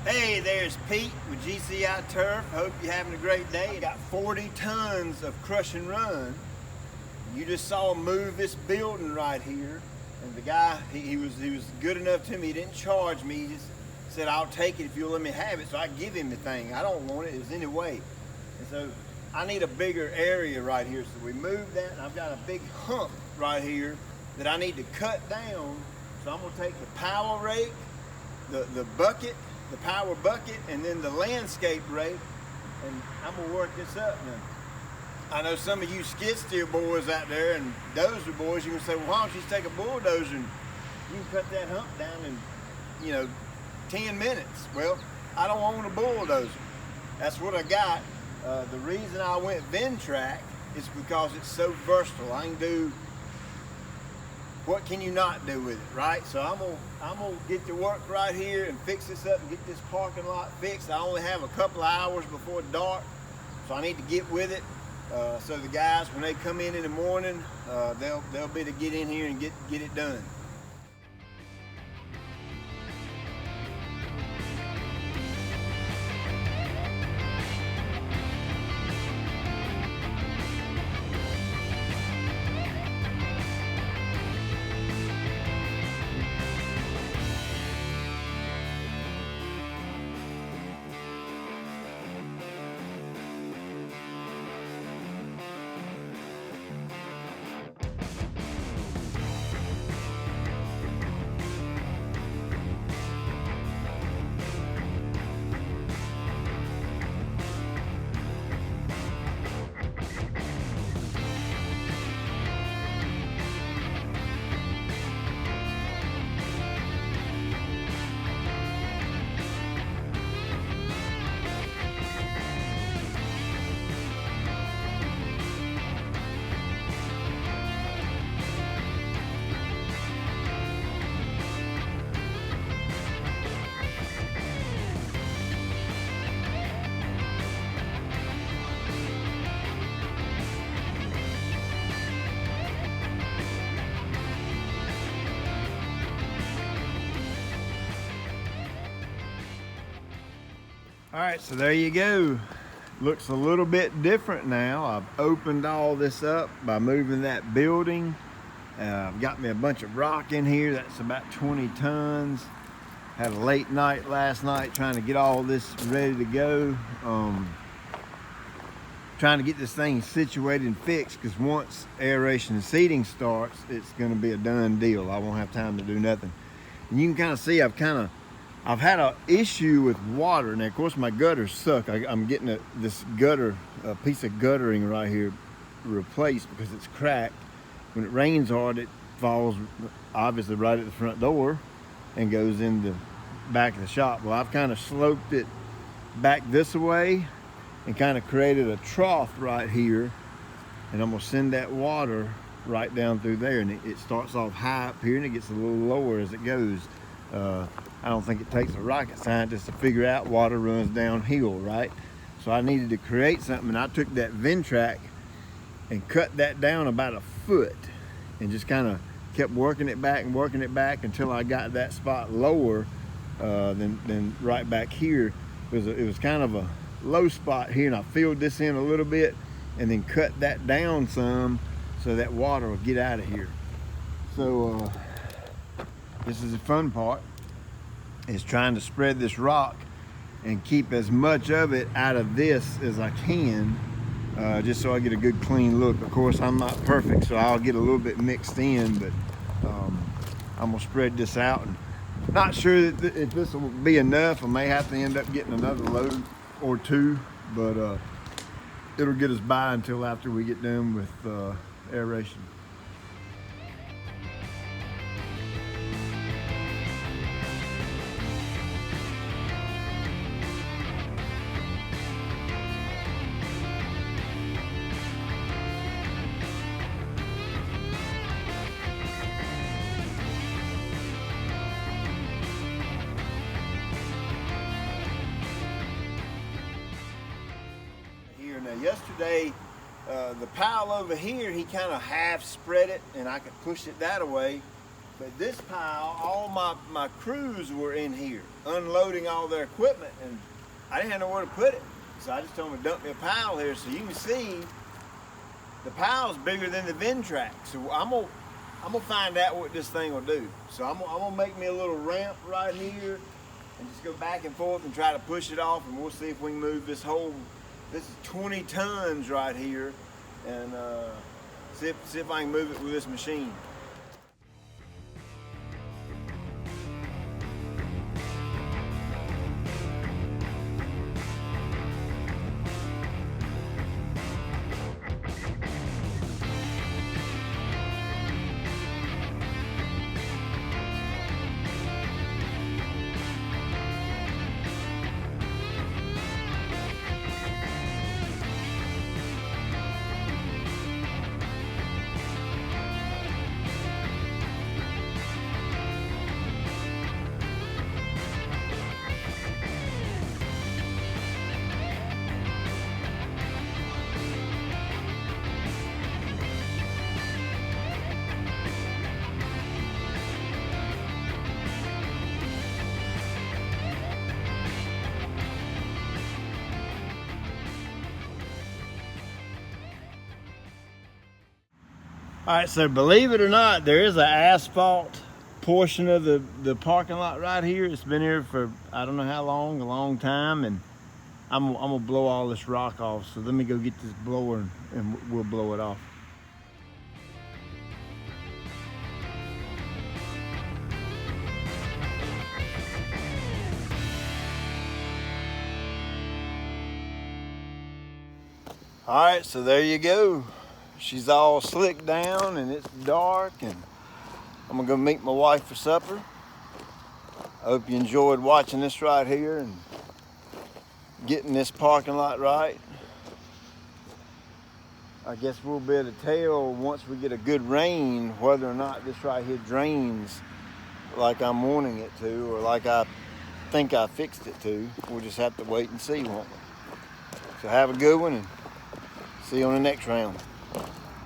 Hey, there's Pete with GCI Turf. Hope you're having a great day. I got 40 tons of crush and run. You just saw him move this building right here. And the guy, he was good enough to me. He didn't charge me. He just said, I'll take it if you'll let me have it. So I give him the thing. I don't want it. It's any way. And so I need a bigger area right here. So we moved that, and I've got a big hump right here that I need to cut down. So I'm going to take the power rake, the bucket, the power bucket, and then the landscape rake, and I'm gonna work this up now. I know some of you skid steer boys out there and dozer boys, you can say, well, why don't you just take a bulldozer and you can cut that hump down in, 10 minutes. Well, I don't own a bulldozer. That's what I got. The reason I went Ventrac is because it's so versatile. I can do, what can you not do with it, right? So I'm gonna get to work right here and fix this up and get this parking lot fixed. I only have a couple of hours before dark, so I need to get with it. So the guys, when they come in the morning, they'll be to get in here and get it done. All right, so there you go. Looks a little bit different now. I've opened all this up by moving that building. I've got me a bunch of rock in here. That's about 20 tons. Had a late night last night trying to get all this ready to go. Trying to get this thing situated and fixed, because once aeration and seeding starts, it's going to be a done deal. I won't have time to do nothing. And you can kind of see I've had an issue with water. Now, of course, my gutters suck. I'm getting this piece of guttering right here replaced because it's cracked. When it rains hard, it falls obviously right at the front door and goes in the back of the shop. Well, I've kind of sloped it back this way and kind of created a trough right here. And I'm gonna send that water right down through there. And it starts off high up here and it gets a little lower as it goes. I don't think it takes a rocket scientist to figure out water runs downhill, right? So I needed to create something, and I took that Ventrac and cut that down about a foot and just kind of kept working it back until I got that spot lower than right back here. It was kind of a low spot here, and I filled this in a little bit and then cut that down some so that water will get out of here. So this is the fun part, is trying to spread this rock and keep as much of it out of this as I can, just so I get a good clean look. Of course, I'm not perfect, so I'll get a little bit mixed in, but I'm gonna spread this out. And not sure that if this will be enough. I may have to end up getting another load or two, but it'll get us by until after we get done with aeration. Yesterday, the pile over here, he kind of half spread it, and I could push it that way. But this pile, all my crews were in here unloading all their equipment, and I didn't have nowhere to put it. So I just told them to dump me a pile here. So you can see the pile's bigger than the Ventrac. So I'm gonna find out what this thing will do. So I'm gonna make me a little ramp right here and just go back and forth and try to push it off, and we'll see if we can move this whole, this is 20 tons right here, and see if I can move it with this machine. All right, so believe it or not, there is an asphalt portion of the parking lot right here. It's been here for I don't know how long, a long time, and I'm gonna blow all this rock off. So let me go get this blower and we'll blow it off. All right, so there you go. She's all slicked down and it's dark, and I'm gonna go meet my wife for supper. I hope you enjoyed watching this right here and getting this parking lot right. I guess we'll be able to tell once we get a good rain whether or not this right here drains like I'm wanting it to, or like I think I fixed it to. We'll just have to wait and see, won't we? So have a good one, and see you on the next round.